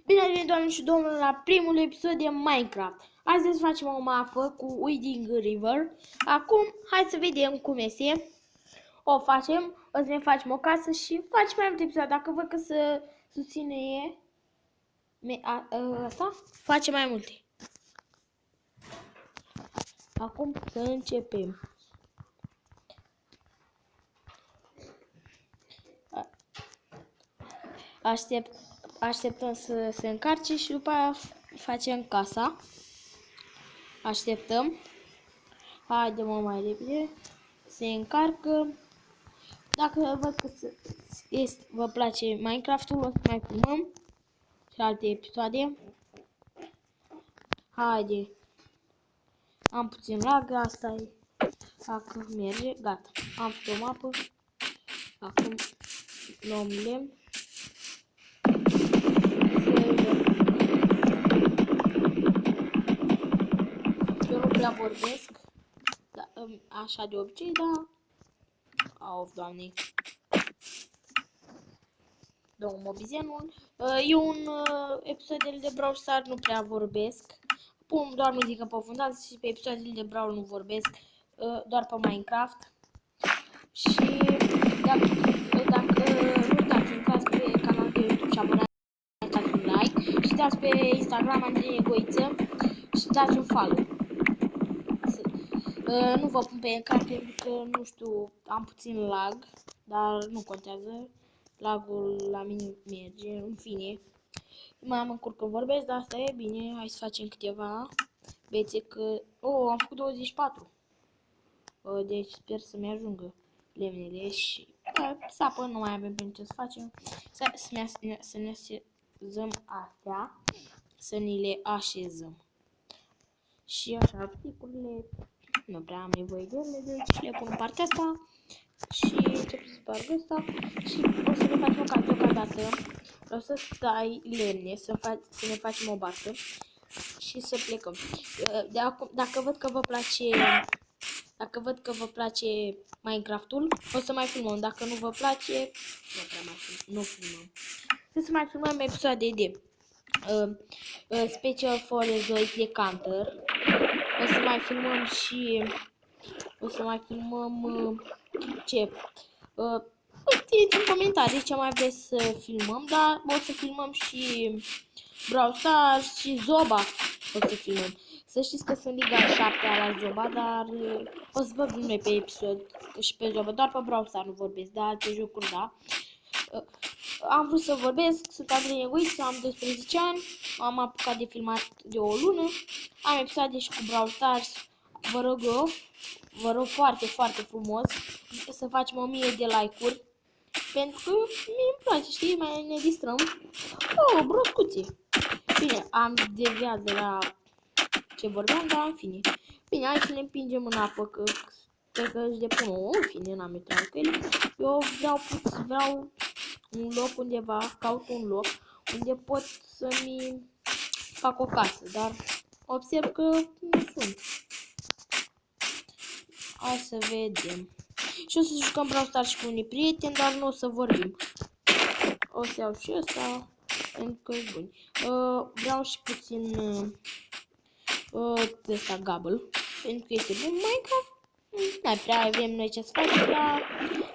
Bine ați venit, doamne și domnilor, la primul episod de Minecraft. Astăzi facem o mapă cu Weeding River. Acum, hai să vedem cum este. O facem, o să ne facem o casă și facem mai multe episoade. Dacă văd că să susține asta, facem mai multe. Acum să începem. Așteptăm să se încarce și după aia facem casa. Așteptăm. Haide mă mai repede. Se încarcă. Dacă văd că vă place Minecraft-ul, o să mai filmăm și alte episoade. Haide. Am puțin lag, asta e. Dacă merge, gata. Am făcut o mapă. Acum luăm lemn. Eu nu prea vorbesc, așa de obicei, dar... Of, doamne. Domnul Mobizenul. E un episodele de Brawl Stars, nu prea vorbesc. Pun doar muzică pe fundal și pe episoadele de Brawl nu vorbesc, doar pe Minecraft. Și dacă nu uitați, intrați pe canalul de YouTube și abonați, dați un like și dați pe Instagram Andrei Negoiță și dați un follow. Nu vă pun pe ecran pentru că, nu știu, am puțin lag, dar nu contează. Lagul la mine merge, în fine. Mai mă încurc când vorbesc, dar asta e bine. Hai să facem câteva bețe că... am făcut 24. Deci sper să-mi ajungă lemnele și sapă nu mai avem pentru ce să facem. Să ne așezăm astea. Să ni le așezăm. Și așa, picurile, nu prea am nevoie de ele, deci le pun în partea asta. Și încep să sparg ăsta și o să ne facem o casă deocamdată. Vreau să stai lemne, să ne facem o barcă și să plecăm. Dacă văd că vă place Minecraft-ul, o să mai filmăm. Dacă nu vă place, nu filmăm. Să mai filmăm episoade de Special Forest de Counter. O să mai filmăm și ce? Scrieți în comentarii ce mai vreți să filmăm, dar o să filmăm și Brawl Stars și Zoba o să filmăm. Să știți că sunt Liga 7 la Zoba, dar o să vorbim noi pe episod și pe Zoba, doar pe Brawl Stars nu vorbesc, dar alte jocuri da. Am vrut să vorbesc, sunt Andrei Negoiță, am 12 ani, am apucat de filmat de o lună, am episoade și cu Brawl Stars, vă rog foarte, foarte frumos să facem 1000 de like-uri, pentru că mie îmi place, știi, mai ne distrăm. Broscuțe. Bine, am deviat de la ce vorbeam, dar în fine. Bine, hai să ne împingem în apă, că cred că își depun în fine, n-am intrat cu ele. Eu vreau un loc undeva, caut un loc unde pot să-mi fac o casă, dar observ că nu sunt. Hai să vedem. Și o să jucăm Brawl Stars și cu unii prieteni, dar nu o să vorbim. O să iau și ăsta, pentru că e bun. Vreau și puțin ăsta Gabble, pentru că este bun Minecraft. Nu prea avem noi ce să facem, dar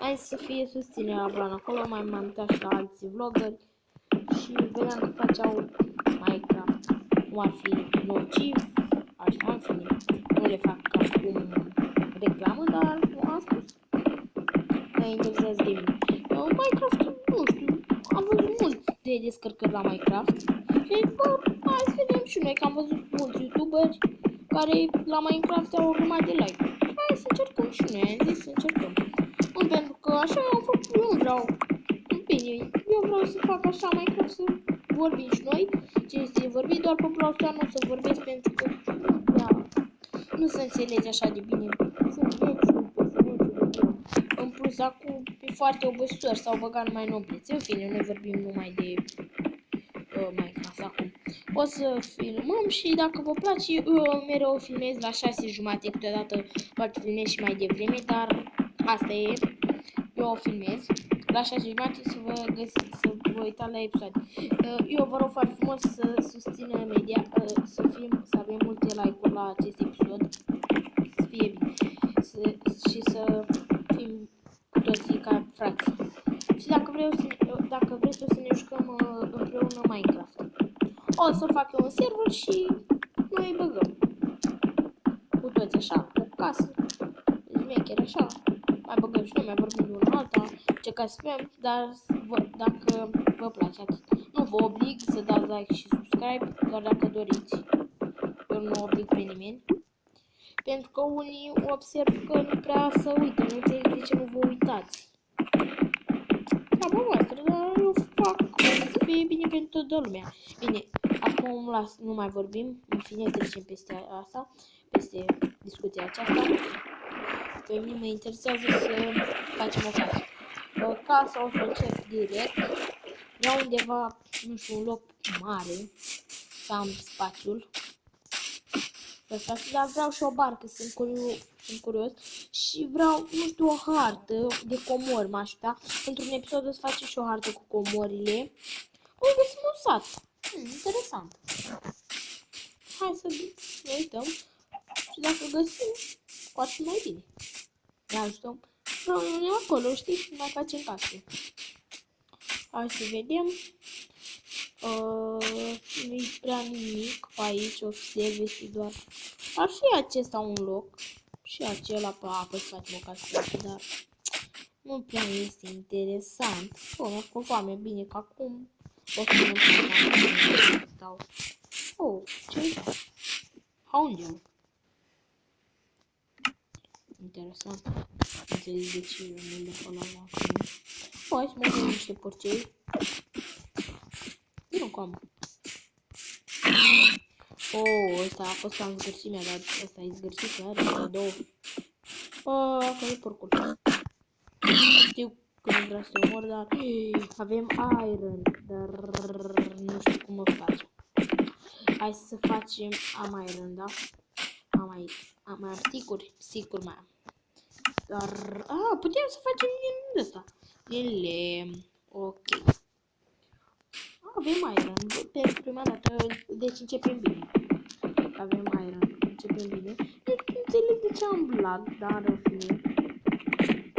hai să fie susținerea blană acolo, mai m-am uitat și la alții vloggeri și vedeam că făceau Minecraft, nu ar fi nociv, așa, în fine, nu le fac ca cum reclamă, dar am spus, mă interesează gaming. Minecraft, nu știu, am văzut mulți de descărcări la Minecraft și hai să vedem și noi, că am văzut mulți youtuberi care la Minecraft au o grămadă de like. Hai să încercăm și noi, am zis să încercăm. Nu, pentru că așa am făcut, eu vreau, bine, eu vreau să fac așa Minecraft, să vorbim și noi, ce este de vorbit, doar pe Brawl Stars nu o să vorbesc pentru că nu se înțelege așa de bine. În plus, acum e foarte obositor, s-au băgat numai nobleți. În fine, noi vorbim numai de Minecraft acum. O să filmăm și dacă vă place, eu mereu filmez la 6:30, câteodată poate filmez și mai devreme, dar asta e, eu o filmez la 6:30 să vă vă uitați la episoade. Eu vă rog foarte frumos să susțină media, să avem multe like-uri la acest episod, să fie bine și să fim cu toții ca frați. Și dacă vreți să ne jucăm împreună Minecraft. O să fac eu un server și noi băgăm cu toți așa, cu casă, șmecher așa, mai băgăm și noi, mai vorbim de una alta, ce ca să fim, dar dacă vă place atât. Nu vă oblig să dați like și subscribe, doar dacă doriți. Eu nu oblig pe nimeni. Pentru că unii observ că nu prea să uită, nu înțeleg de ce nu vă uitați. Treaba voastră, dar eu fac să fie bine pentru toată lumea. Bine, acum nu mai vorbim, în fine trecem peste asta, peste discuția aceasta. Pe mine mă interesează să facem o casă. O casă o să încep direct. Vreau undeva, nu știu, un loc mare, să am spațiul. Dar vreau și o barcă, sunt curios și vreau, nu știu, o hartă de comori, m-aș da. Într-un episod o să facem și o hartă cu comorile. O găsim un sat. Interesant. Hai să ne uităm și dacă găsim, cu atât mai bine. Ne ajutăm. Rămânem acolo, știi, și mai facem casă. Hai să vedem. Nu-i prea nimic pe aici, observ, este doar. Ar fi acesta un loc și acela pe apă să facem o casă, dar nu prea este interesant. Bun, am făcut foame, bine că acum o să ne stau. Oh, ce? Haundium. Interesant. Înțeleg de ce nu le folosim acum. Hai să mă dăm niște porcei. Nu cum. Oh, ăsta a fost cam zgârcimea, dar ăsta e zgârcit, are la două. Oh, că e porcul. Știu că nu vreau să omor, dar avem iron, dar nu știu cum o facem. Hai să facem, am iron, da? Am mai articuri, sigur mai am. Dar, putem să facem din ăsta. Din lemn, ok. Avem iron, pentru prima dată, deci începem bine. Avem iron, începem bine. Nu înțeleg de ce am lag, dar în fine.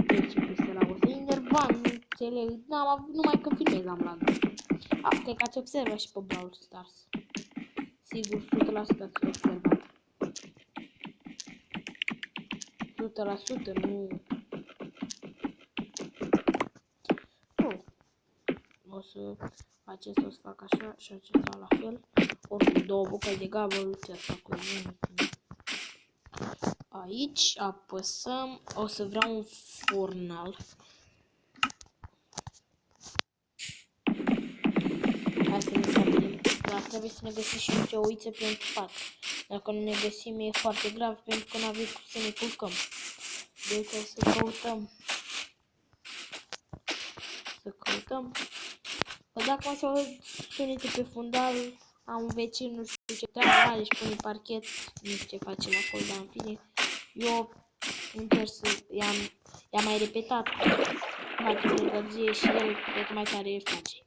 Deci peste la o să enervam, nu înțeleg, n-am avut, numai când filmez am lag. Cred că ați observat și pe Brawl Stars. Sigur, 100% ați observat. 100%, nu. O să acesta o să fac așa și acesta la fel. Oricum două bucăți de gabel, ce fac cu aici apăsăm, o să vreau un furnal. Hai să ne stabilim, dar trebuie să ne găsim și niște oițe pentru pat. Dacă nu ne găsim e foarte grav pentru că nu avem cum să ne culcăm. Deci o să căutăm. Dacă o să sunete pe fundal, am un vecin, nu știu ce treabă are și pune parchet, nu știu ce face la acolo, dar în fine, eu încerc să i-am mai repetat, face energie și el cred că mai tare îl face.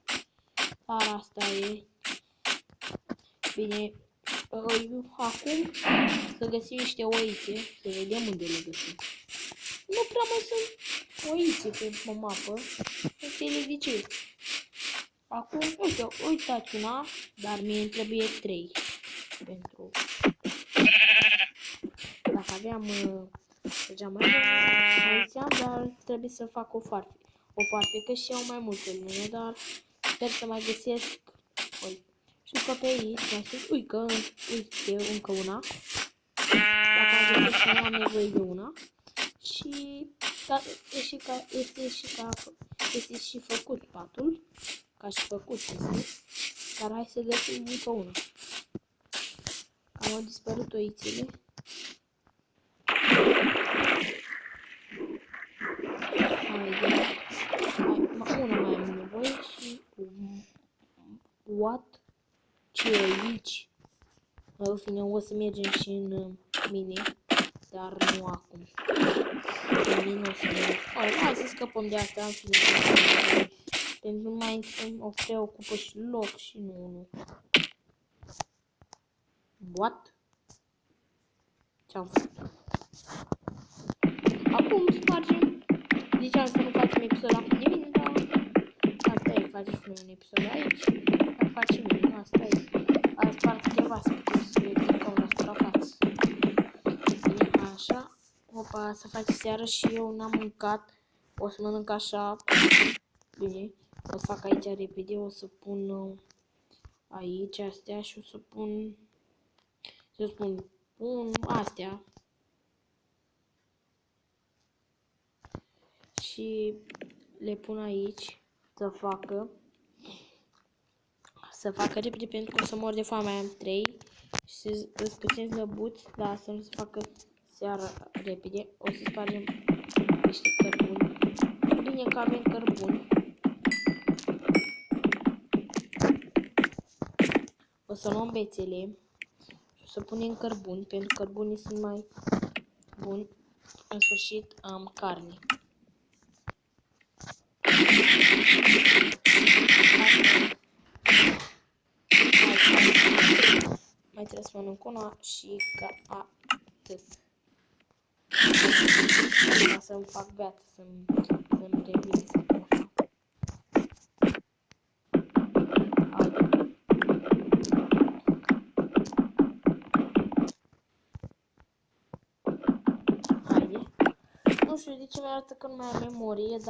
Dar asta e. Bine, acum să găsim niște oițe, să vedem unde le găsim. Nu prea mai sunt oițe pe mapă, nu înțeleg de ce. Acum, uite, uitați una, dar mie îmi trebuie 3 pentru... Dacă aveam deja mai mult, dar trebuie să fac o foarfecă și iau mai multe lume, dar sper să mai găsesc. Și că pe aici, uite, încă una. Dacă am găsit și am nevoie de una. Și este și făcut patul. Ca și făcut este. Dar hai să găsim încă unul. Au dispărut oițele. Una mai am nevoie și... What? Ce e aici? În fine, o să mergem și în mine. Dar nu acum. În mine o să mergem. Hai să scăpăm de asta, în fine. Pentru că nu mai o preocupă și loc și nu. What? Ce-am făcut? Acum spargem. Ziceam să nu facem episod la nimeni, dar asta e, facem și noi un episod aici. Dar facem nimeni, asta e. Azi spar câteva să putem să ridicăm la suprafață. Bine, așa. Opa, să face seară și eu n-am mâncat. O să mănânc așa. Bine, o să fac aici repede, o să pun aici astea și o să pun, pun astea. Și le pun aici să facă repede pentru că o să mor de foame, am 3 și sunt puțin slăbuți, dar să nu se facă seara repede. O să spargem niște cărbuni. Bine că avem cărbuni. O să luăm bețele și o să punem cărbuni, pentru că cărbunii sunt mai buni. În sfârșit am carne. Mai trebuie să mănânc una și ca atât. Ca să-mi fac viață, să-mi revin să pun așa. Haide. Nu știu de ce mi arată că nu mai am memorie, dar